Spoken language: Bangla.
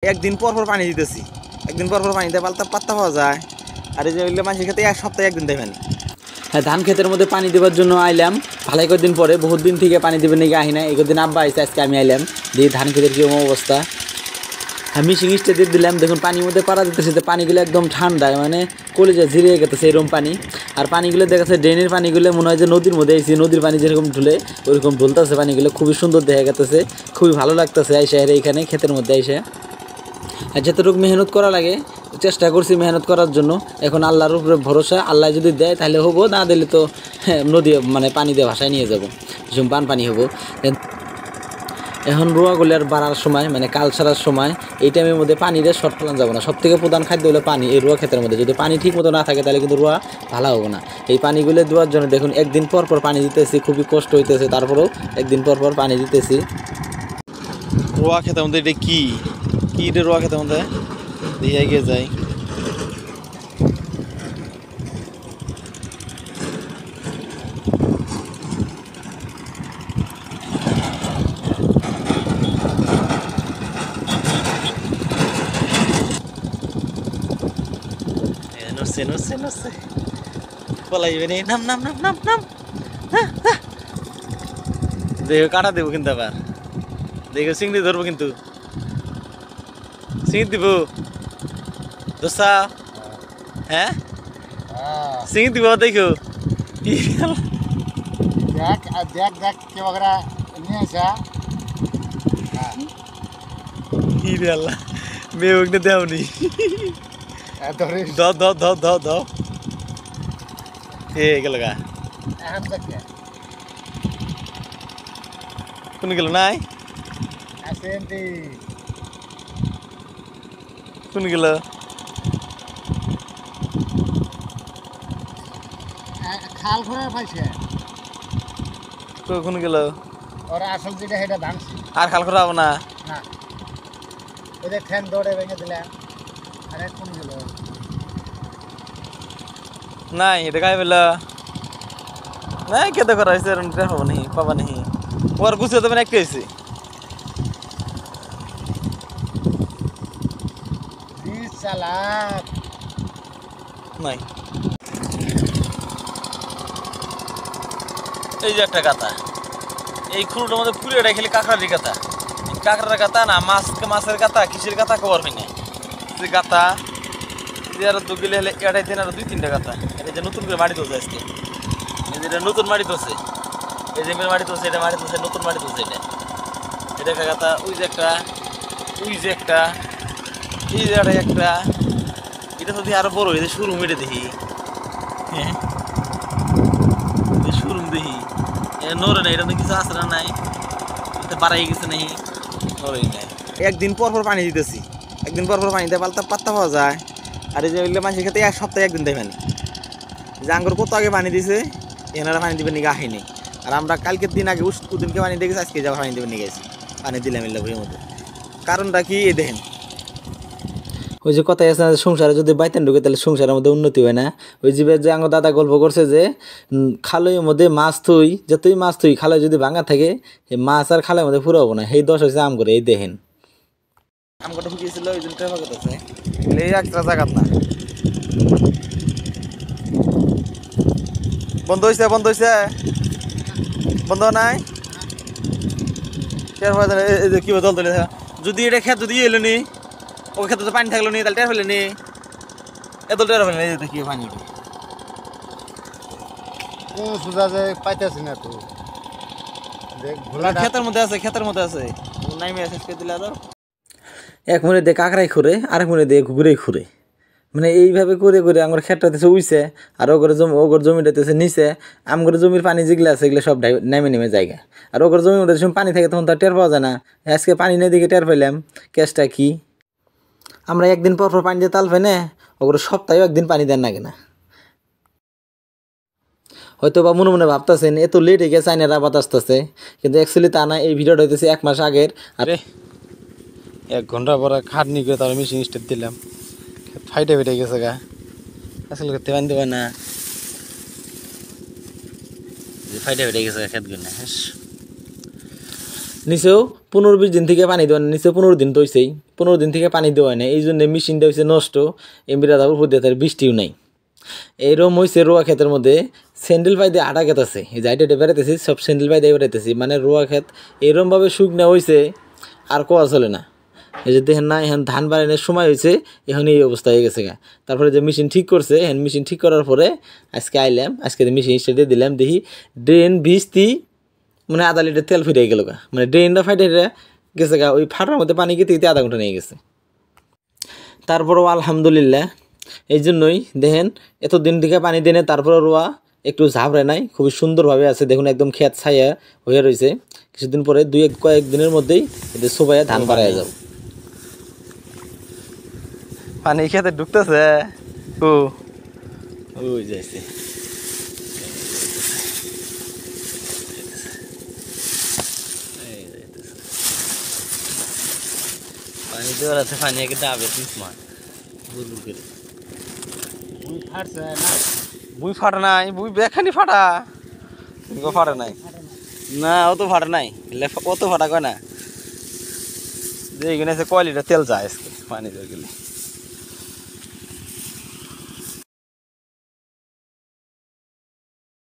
একদিন পর পর পানি দিতেছি, একদিন পর পর পানি দেয় পাল্টা পাত্তা পাওয়া যায়। আর এই যে ওইগুলো মাছের খেতে এক সপ্তাহে একদিন দেয় পানি। হ্যাঁ, ধান ক্ষেতের মধ্যে পানি দেওয়ার জন্য আইলাম ভালাই কয়েকদিন পরে, বহুত দিন থেকে পানি দেবেন নাকি আহি না, একদিন আব্বা আইসে, আজকে আমি আইলাম দিয়ে ধান ক্ষেতের কী অবস্থা। হ্যাঁ, মিশিং স্টে দিয়ে দিলাম, দেখুন পানির মধ্যে পাড়া দিতেছে, তো পানিগুলো একদম ঠান্ডা, মানে কলিজা ঝিরিয়ে গেছে এরকম পানি। আর পানিগুলো দেখাচ্ছে ড্রেনের পানিগুলো মনে হয় যে নদীর মধ্যে এসেছি, নদীর পানি যেরকম ঢুলে ওইরকম ঢুলতেছে পানিগুলো, খুবই সুন্দর দেখা গেতেছে, খুবই ভালো লাগতেছে আইসা এইখানে ক্ষেতের মধ্যে আইসা। আর যতটুকু মেহনত করা লাগে চেষ্টা করছি মেহনত করার জন্য। এখন আল্লাহর উপরে ভরসা, আল্লাহ যদি দেয় তাহলে হবো, না দিলে তো নদী মানে পানি দিয়ে ভাসায় নিয়ে যাবো, ভীষণ পানি হবো। এখন রোয়াগুলি আর বাড়ার সময়, মানে কাল ছাড়ার সময়, এই টাইমের মধ্যে পানিতে শর্ট ফেলানো যাবো না। সব থেকে প্রধান খাদ্য হলো পানি। এই রোয়া ক্ষেতের মধ্যে যদি পানি ঠিক মতো না থাকে তাহলে কিন্তু রোয়া ভালো হবে না। এই পানিগুলো দেওয়ার জন্য দেখুন একদিন পর পর পানি দিতেছি, খুবই কষ্ট হইতেছে, তারপরেও একদিন পর পর পানি দিতেছি। রোয়া খেতের মধ্যে এটা কি কি এটা রোয়া খেতের মধ্যে দিয়ে এগিয়ে যায়। নড়ছে নড়ছে নড়ছে, পলাইবে নি, নাম নাম নাম নাম নাম। দেখো কাটা দেবো কিন্তু, আবার দেখো চিংড়ি ধরবো কিন্তু, চিংড়ি দিব দোসা। হ্যাঁ চিংড়ি দিব, দেখো দেখ দেখ দেখ কে বকরা নিয়ে আসা। কি রে আল্লাহ, মেয়ে ওখানে দেওনি। ধরিস দাও দাও দাও দাও দাও, এ গেল গা, এখন দেখে কোন গেল নাই, আসেন দি কোন গেল খাল ঘোরা পাইছে। কোন গেল, ওরা আসল যেটা সেটা ভাঙছি আর খাল করাবো না। না, ওই যে ঠ্যাং দৌড়ে ভেঙে দিলাম। আরে কোন গেল নাই এটা গায়ে বেলা নাই, কেতে করা হয়েছে পাবো নাহি, পাবা নাহি, ওর গুছিয়ে দেবেন একটা হয়েছে চালাক নাই। এই যে একটা গাতা, এই খুঁড়োটার মধ্যে পুরে খেলে কাঁকড়ার গাতা, কাঁকড়ার গাতা না, মাছের গাতা, কিসের গাতা খবর হয় না। যে গাতা আর দু গেলে হলে এটাই দিন আরো 2-3টা গাতা। এটা যে নতুন করে মাটি তুলছে আজকে, এটা নতুন মাটি তুলছে, এই যে মাটি তুলছে, এটা মাটি তুলছে, নতুন মাটি তুলছে। এটা একটা গাতা, ওই যে একটা, ওই যে একটা, এই যে একটা, এটা তো আরো বড় হয়েছে, শুরু মেটে দেখি। হ্যাঁ শুরু দেখি নড়ে না, এটা তো কিছু আসে না, নাই বাড়াই গেছে নাকি, নড়েই নাই। একদিন পর পর পানি দিতেছি, একদিন পর পর পানি দেয় পাল্টা পাত্তা পাওয়া যায়। আর এই যে ওইগুলো মাছের খেতে এক সপ্তাহে একদিন দেয় পানি। যে আঙ্গুর কত আগে পানি দিছে, এনারা পানি দিবেন নাকি আহেনি। আর আমরা কালকের দিন আগে ওদিনকে পানি দিয়ে গেছি, আজকে যা পানি দেবেন নিয়ে গেছি, পানি দিলাম এলে বইয়ের মধ্যে। কারণটা কি এই দেখেন, ওই যে কথাই আছে না, সংসারে যদি বাইতেন ঢুকে তাহলে সংসারের মধ্যে উন্নতি হয় না। ওই জীবের যে আমার দাদা গল্প করছে যে খালের মধ্যে মাছ থুই, যতই মাছ থুই খালে যদি ভাঙা থাকে, এই মাছ আর খালের মধ্যে পুরো হবো না। সেই দশ হয়েছে আম করে, এই দেখেন আমগোটা ফুটিয়েছিল ওই জন্য ট্রেফা করতেছে, এই একটা জায়গাত না। বন্ধ হয়েছে, বন্ধ হয়েছে, বন্ধ নাই কি জল তুলে। যদি এটা খেত যদি এলো নি, ওই ক্ষেত্রে তো পানি থাকলো নি, তাহলে টের ফেলে নি, এত টের ফেলে নি কি পানি উঠে। সোজা যে পাইতেছি না তো, দেখ ক্ষেতের মধ্যে আছে, ক্ষেতের মধ্যে আছে, নাইমে শেষ করে দিলে আদর। এক মনে দিয়ে কাঁকড়াই খুঁড়ে, আরেক মনে দিয়ে ঘুঘুরেই খুঁড়ে, মানে এইভাবে করে করে আমার ক্ষেতটাতেছে উইছে, আর ওগর জমিটাতেছে নিচে। আমগর জমির পানি যেগুলো আছে এগুলো সব নেমে নেমে জায়গা। আর ওগর জমির মধ্যে যখন পানি থাকে তখন তো টের পাওয়া যায় না। আজকে পানি নেই দিকে টের পাইলাম, কেসটা কি। আমরা একদিন পর পর পানি দিয়ে তাল ফেনে, ওগুলো সপ্তাহেও একদিন পানি দেন না কেনা। হয়তো বা মনে মনে ভাবতেছেন এত লেট হয়ে গেছে আইনেরা বাতাস আসতেছে, কিন্তু অ্যাকচুয়ালি তা না। এই ভিডিওটা হইতেছে 1 মাস আগের। আরে 1 ঘন্টা পরে খাটনি করে তাহলে মেশিন স্টার্ট দিলাম, ফাইটে ফেটে গেছে গা, আসলে করতে পানি দেবে না, ফাইটে ফেটে গেছে খেত গুলো। নিচেও 15-20 দিন থেকে পানি দেওয়া, নিচে 15 দিন তো হইছেই, 15 দিন থেকে পানি দেওয়া হয় না, এই জন্য মেশিনটা হয়েছে নষ্ট। এমবিরা তারপর পদ্ধতি বৃষ্টিও নাই। এইরকম হয়েছে রোয়া ক্ষেতের মধ্যে স্যান্ডেল পাই দিয়ে আটা ক্ষেত আছে, এই যাইটা বেড়াইতেছি সব স্যান্ডেল পাই দিয়ে বেড়াইতেছি, মানে রোয়া ক্ষেত এরমভাবে শুকনা হয়েছে আর কোয়া চলে না। এই যে দেখেন না, এখন ধান বাড়ানোর সময় হয়েছে, এখন এই অবস্থা হয়ে গেছে গা। তারপরে যে মেশিন ঠিক করছে, এখন মেশিন ঠিক করার পরে আজকে আইলাম, আজকে মেশিন স্টার্টে দিলাম, দেখি ড্রেন ভিজতি মানে আধা লিটার তেল ফিরে গেল গা, মানে ড্রেনটা ফাইটে গেছে গা, ওই ফাটার মধ্যে পানি গেতে আধা ঘন্টা নিয়ে গেছে। তারপরেও আলহামদুলিল্লাহ, এই জন্যই দেখেন এতদিন থেকে পানি দেনে তারপরে রোয়া একটু ঝাপড়ে নাই, খুবই সুন্দরভাবে আছে। দেখুন একদম ক্ষেত ছায়া হয়ে রয়েছে, কিছুদিন পরে কয়েকদিনের মধ্যেই এদের সবাই ধান বাড়ায় যাবে। পানি খেতে ঢুকতেছে, ওই যাইছে পানি দেওয়ার আছে, পানি একে ডাবে তিনবার বুলবুল করে। বুই ফাটছে না, বুই ফাটে নাই, বুই বেখানি ফাটা, ফাটে নাই না, অত ফাটে নাই, অত ফাটা কয় না যে এখানে কয় লিটার তেল যায় আজকে পানি দিয়ে গেলে।